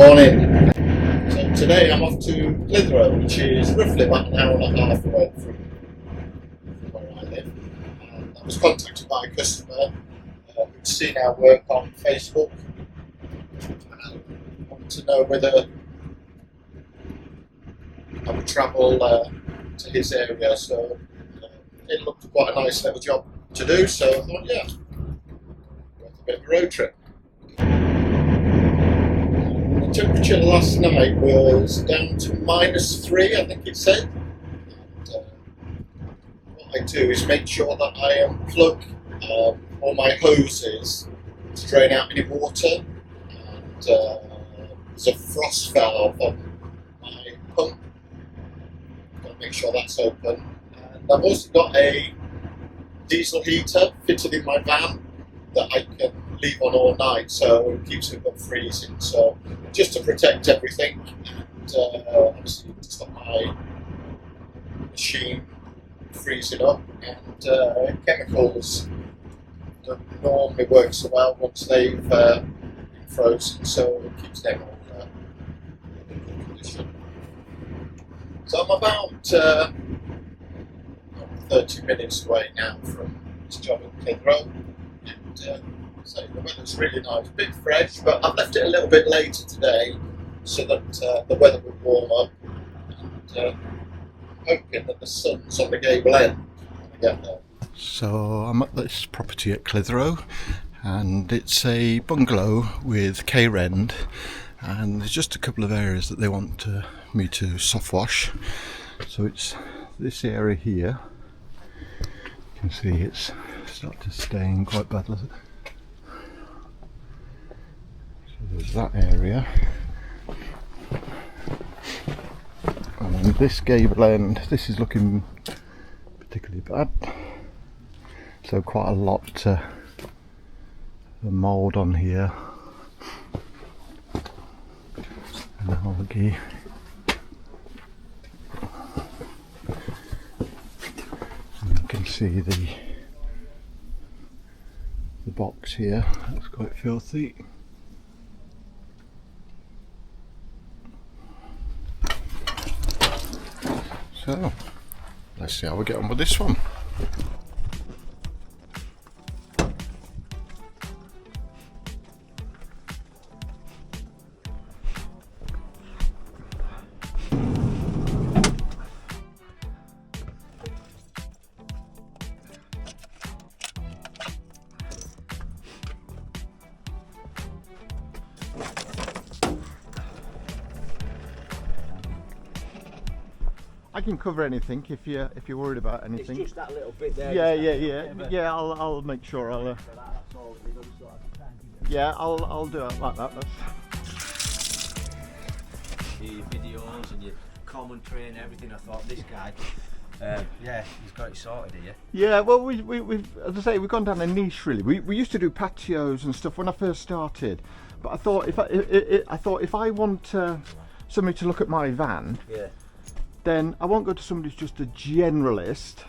Morning. So today I'm off to Clitheroe, which is roughly about an hour and a half away from where I live. And I was contacted by a customer who'd seen our work on Facebook and wanted to know whether I would travel to his area. So it looked quite a nice little job to do, so I thought, yeah, worth a bit of a road trip. The temperature last night was down to -3, I think it said. And, what I do is make sure that I unplug all my hoses to drain out any water. And there's a frost valve on my pump. Got to make sure that's open. And I've also got a diesel heater fitted in my van that I can leave on all night, so it keeps it above freezing. So just to protect everything, and obviously to stop my machine freezing up, and chemicals don't normally work so well once they've been frozen, so it keeps them all in good condition. So I'm about 30 minutes away now from this job in K-Rend, and so the weather's really nice, a bit fresh, but I've left it a little bit later today so that the weather would warm up, and hoping that the sun's on the gable end when I get there. So I'm at this property at Clitheroe, and it's a bungalow with K-Rend, and there's just a couple of areas that they want me to softwash. So it's this area here. You can see it's starting to stain quite badly. There's that area, and then this gable end, this is looking particularly bad, so quite a lot of mould on here and algae. And you can see the box here, that's quite filthy. So, let's see how we get on with this one. I can cover anything if you're worried about anything. It's just that little bit there. Yeah. I'll make sure I'll. Yeah, I'll do it like that. Your videos and your commentary and everything. I thought this guy, yeah, he's got it sorted here. Yeah, well, we've, as I say, we've gone down a niche really. We used to do patios and stuff when I first started, but I thought if I want somebody to look at my van. Yeah. Then I won't go to somebody who's just a generalist,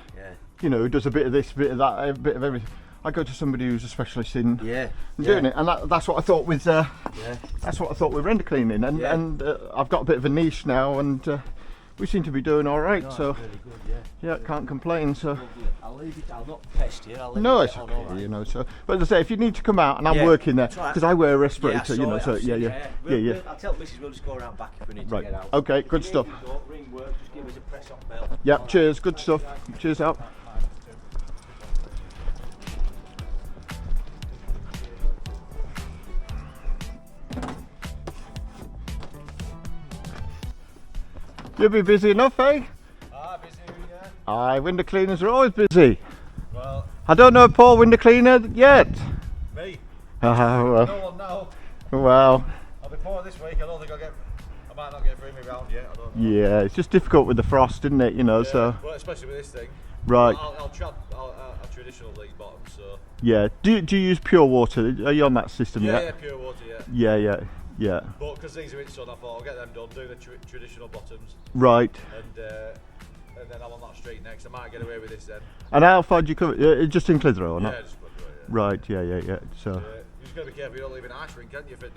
you know, who does a bit of this, a bit of that, a bit of everything. I go to somebody who's a specialist in doing it, and that's what I thought with that's what I thought with render cleaning, and I've got a bit of a niche now, and we seem to be doing all right. So really good, yeah, can't complain. So I'll leave it. I'll not pest you. I'll leave no, it it's on okay, all right. you know. So, but as I say, if you need to come out, and I'm working there because I wear a respirator, you know. So yeah. I'll tell Mrs. We'll just go around back if we need to get out. Okay, good stuff. Ring work. Just give us a press on bell. Yeah, cheers. Good stuff. Cheers out. You'll be busy enough, eh? Busy, yeah. Aye, window cleaners are always busy. Well, I don't know a poor window cleaner yet. me. Well. No one now. Well. Before this week, I don't think I might not get through me round yet. I don't know. Yeah, it's just difficult with the frost, isn't it? You know, so. Well, especially with this thing. Right. I'll traditional these bottoms, so. Yeah. Do you use pure water? Are you on that system yet? Yeah, pure water, yeah. Yeah. But because these are in sun, I thought I'll get them done, do the traditional bottoms. Right. And then I'm on that street next. I might get away with this then. And how far do you cover? Just in Clitheroe or not? Yeah, just Clitheroe, yeah. Right. Yeah. So. Usually just got to be careful you don't leave an ice ring, can't you, for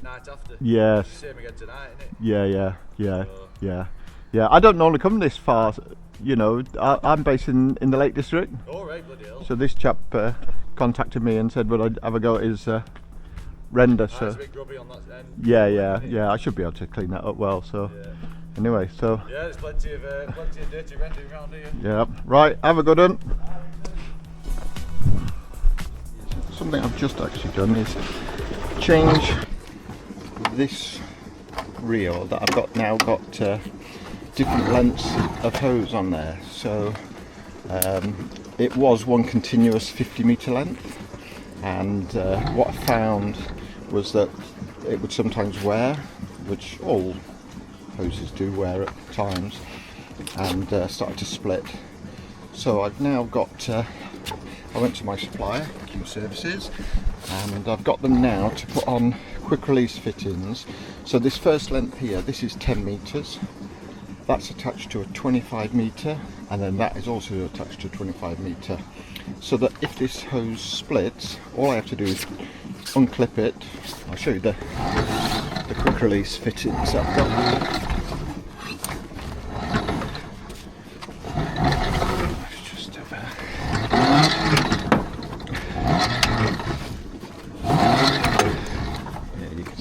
night after? Yes. It's the same again tonight, isn't it? Yeah. So. Yeah. I don't normally come this far, you know. I'm based in the Lake District. Oh, right, bloody hell. So this chap contacted me and said would I have a go at his render. It's So a bit grubby on that end. yeah. I should be able to clean that up well. So anyway, so yeah, there's plenty of dirty rendering around here. yeah. Right, have a good one. Something I've just actually done is change this reel that I've got now got different lengths of hose on there. So it was one continuous 50-meter length, and what I found was that it would sometimes wear, which all hoses do wear at times, and started to split. So I've now got I went to my supplier, Q Services, and I've got them now to put on quick release fittings. So this first length here, this is 10 meters. That's attached to a 25 meter, and then that is also attached to a 25 meter. So that if this hose splits, all I have to do is unclip it. I'll show you the quick release fittings I've got.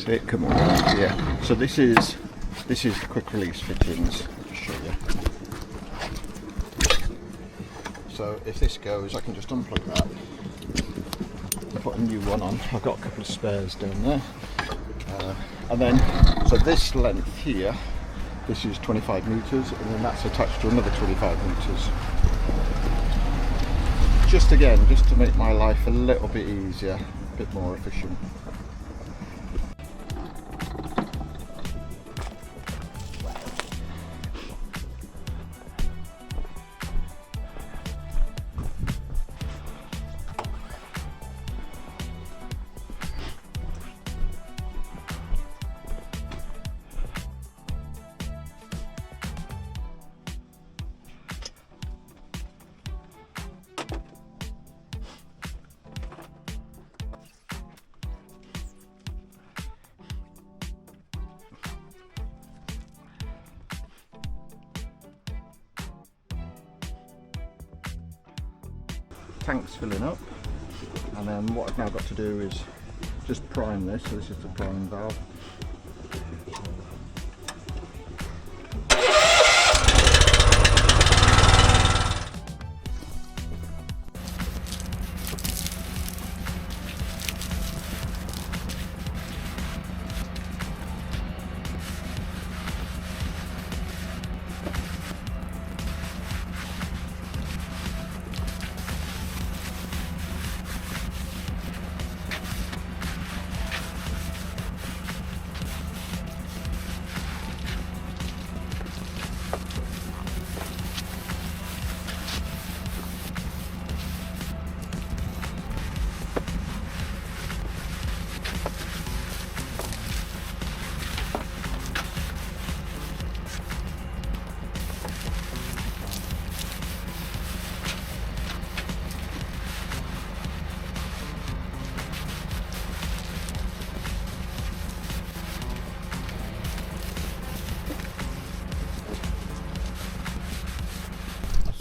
It come on, yeah. So this is the quick release fittings. I'll just show you. So if this goes, I can just unplug that, put a new one on. I've got a couple of spares down there, and then so this length here, this is 25 meters, and then that's attached to another 25 meters. Just to make my life a little bit easier, a bit more efficient. Tank's filling up, and then what I've now got to do is just prime this. So this is the prime valve.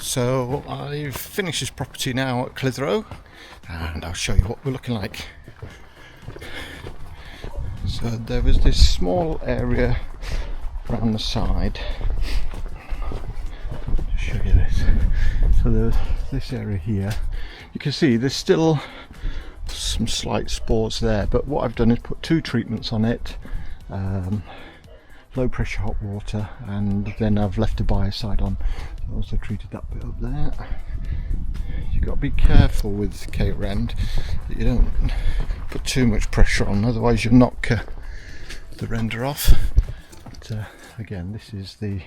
So I've finished this property now at Clitheroe, and I'll show you what we're looking like. So there was this small area around the side. I'll show you this. So there's this area here. You can see there's still some slight spores there, but what I've done is put 2 treatments on it. Low pressure hot water, and then I've left a biocide on. I also treated that bit up there. You've got to be careful with K-Rend that you don't put too much pressure on, otherwise you'll knock the render off. But again, this is the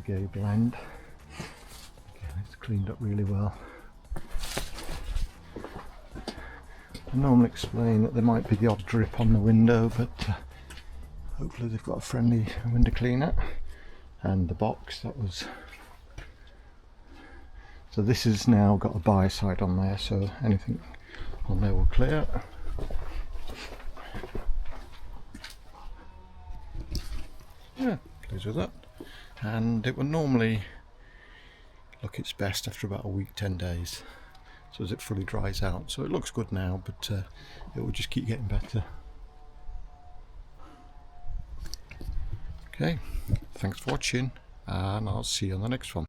gay blend. Again, it's cleaned up really well. I normally explain that there might be the odd drip on the window, but hopefully they've got a friendly window cleaner. And the box, that was... So this has now got a biocide on there, so anything on there will clear. Yeah, pleased with that. And it will normally look its best after about a week, 10 days. So as it fully dries out. So it looks good now, but it will just keep getting better. Okay, thanks for watching, and I'll see you on the next one.